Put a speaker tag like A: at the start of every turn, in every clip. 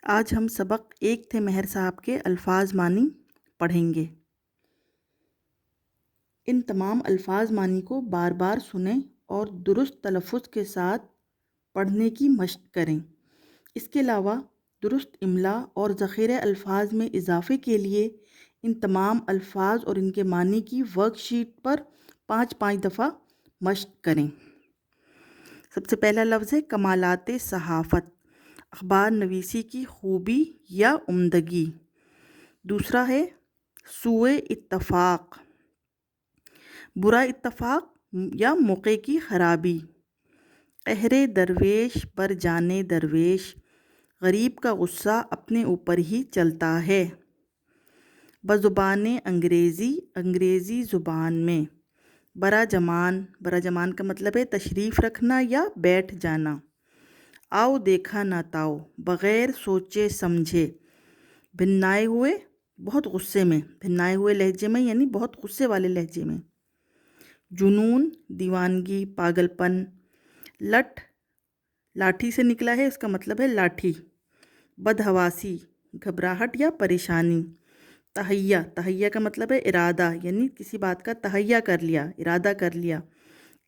A: آج ہم سبق ایک تھے مہر صاحب کے الفاظ معنی پڑھیں گے۔ ان تمام الفاظ معنی کو بار بار سنیں اور درست تلفظ کے ساتھ پڑھنے کی مشق کریں۔ اس کے علاوہ درست املا اور ذخیرہ الفاظ میں اضافے کے لیے ان تمام الفاظ اور ان کے معنی کی ورک شیٹ پر 5 دفعہ مشق کریں۔ سب سے پہلا لفظ ہے کمالات صحافت، اخبار نویسی کی خوبی یا عمدگی۔ دوسرا ہے سوء اتفاق، برا اتفاق یا موقع کی خرابی۔ قہر درویش بر جانے درویش، غریب کا غصہ اپنے اوپر ہی چلتا ہے۔ بزبان انگریزی، انگریزی زبان میں۔ برا جمان کا مطلب ہے تشریف رکھنا یا بیٹھ جانا۔ آؤ دیکھا نہ تاؤ، بغیر سوچے سمجھے۔ بھنائے ہوئے، بہت غصے میں، بھنائے ہوئے لہجے میں یعنی بہت غصے والے لہجے میں۔ جنون، دیوانگی، پاگل پن۔ لٹ، لاٹھی سے نکلا ہے، اس کا مطلب ہے لاٹھی۔ بدحواسی، گھبراہٹ یا پریشانی۔ تہیہ، تہیہ کا مطلب ہے ارادہ یعنی کسی بات کا تہیہ کر لیا، ارادہ کر لیا۔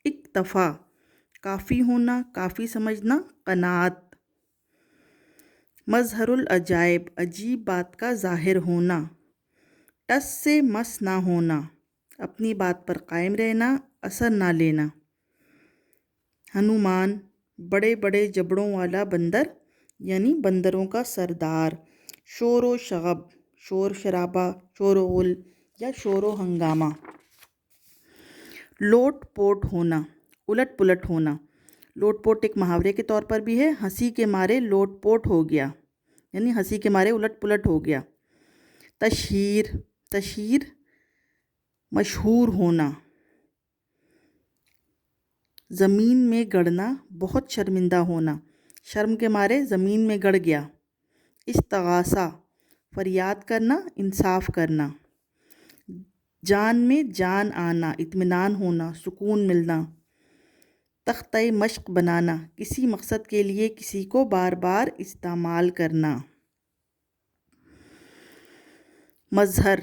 A: اکتفا، کافی ہونا، کافی سمجھنا، قناعت۔ مظہر العجائب، عجیب بات کا ظاہر ہونا۔ ٹس سے مس نہ ہونا، اپنی بات پر قائم رہنا، اثر نہ لینا۔ ہنومان، بڑے بڑے جبڑوں والا بندر یعنی بندروں کا سردار۔ شور و شغب، شور شرابہ، شور و غل یا شور و ہنگامہ۔ لوٹ پوٹ ہونا، الٹ پلٹ ہونا۔ لوٹ پوٹ ایک محاورے کے طور پر بھی ہے، ہنسی کے مارے لوٹ پوٹ ہو گیا یعنی ہنسی کے مارے الٹ پلٹ ہو گیا۔ تشہیر، تشہیر مشہور ہونا۔ زمین میں گڑنا، بہت شرمندہ ہونا، شرم کے مارے زمین میں گڑ گیا۔ استغاثہ، فریاد کرنا، انصاف کرنا۔ جان میں جان آنا، اطمینان ہونا، سکون ملنا۔ تختہ مشق بنانا، کسی مقصد کے لیے کسی کو بار بار استعمال کرنا۔ مظہر،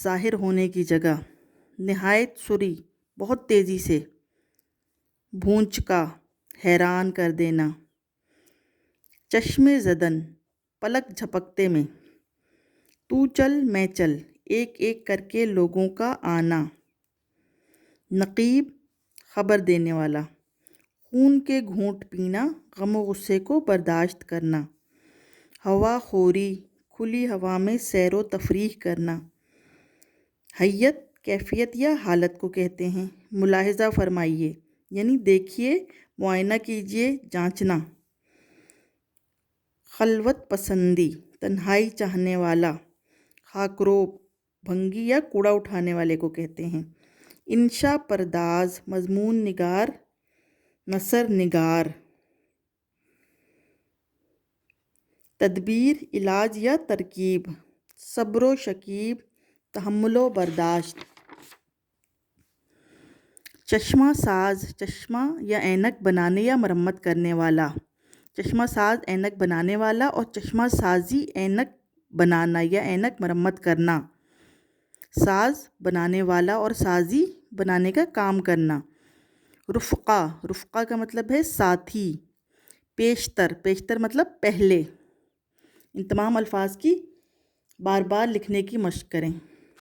A: ظاہر ہونے کی جگہ۔ نہایت سری، بہت تیزی سے۔ بھونچکا، حیران کر دینا۔ چشم زدن، پلک جھپکتے میں۔ تو چل میں چل، ایک ایک کر کے لوگوں کا آنا۔ نقیب، خبر دینے والا۔ خون کے گھونٹ پینا، غم و غصے کو برداشت کرنا۔ ہوا خوری، کھلی ہوا میں سیر و تفریح کرنا۔ حیت، کیفیت یا حالت کو کہتے ہیں۔ ملاحظہ فرمائیے یعنی دیکھیے، معائنہ کیجیے، جانچنا۔ خلوت پسندی، تنہائی چاہنے والا۔ خاکروب، بھنگی یا کوڑا اٹھانے والے کو کہتے ہیں۔ انشا پرداز، مضمون نگار، نثر نگار۔ تدبیر، علاج یا ترکیب۔ صبر و شکیب، تحمل و برداشت۔ چشمہ ساز، چشمہ یا اینک بنانے یا مرمت کرنے والا۔ چشمہ ساز اینک بنانے والا اور چشمہ سازی اینک بنانا یا اینک مرمت کرنا۔ ساز، بنانے والا اور سازی، بنانے کا کام کرنا۔ رفقا، رفقا کا مطلب ہے ساتھی۔ پیشتر، پیشتر مطلب پہلے۔ ان تمام الفاظ کی بار بار لکھنے کی مشق کریں۔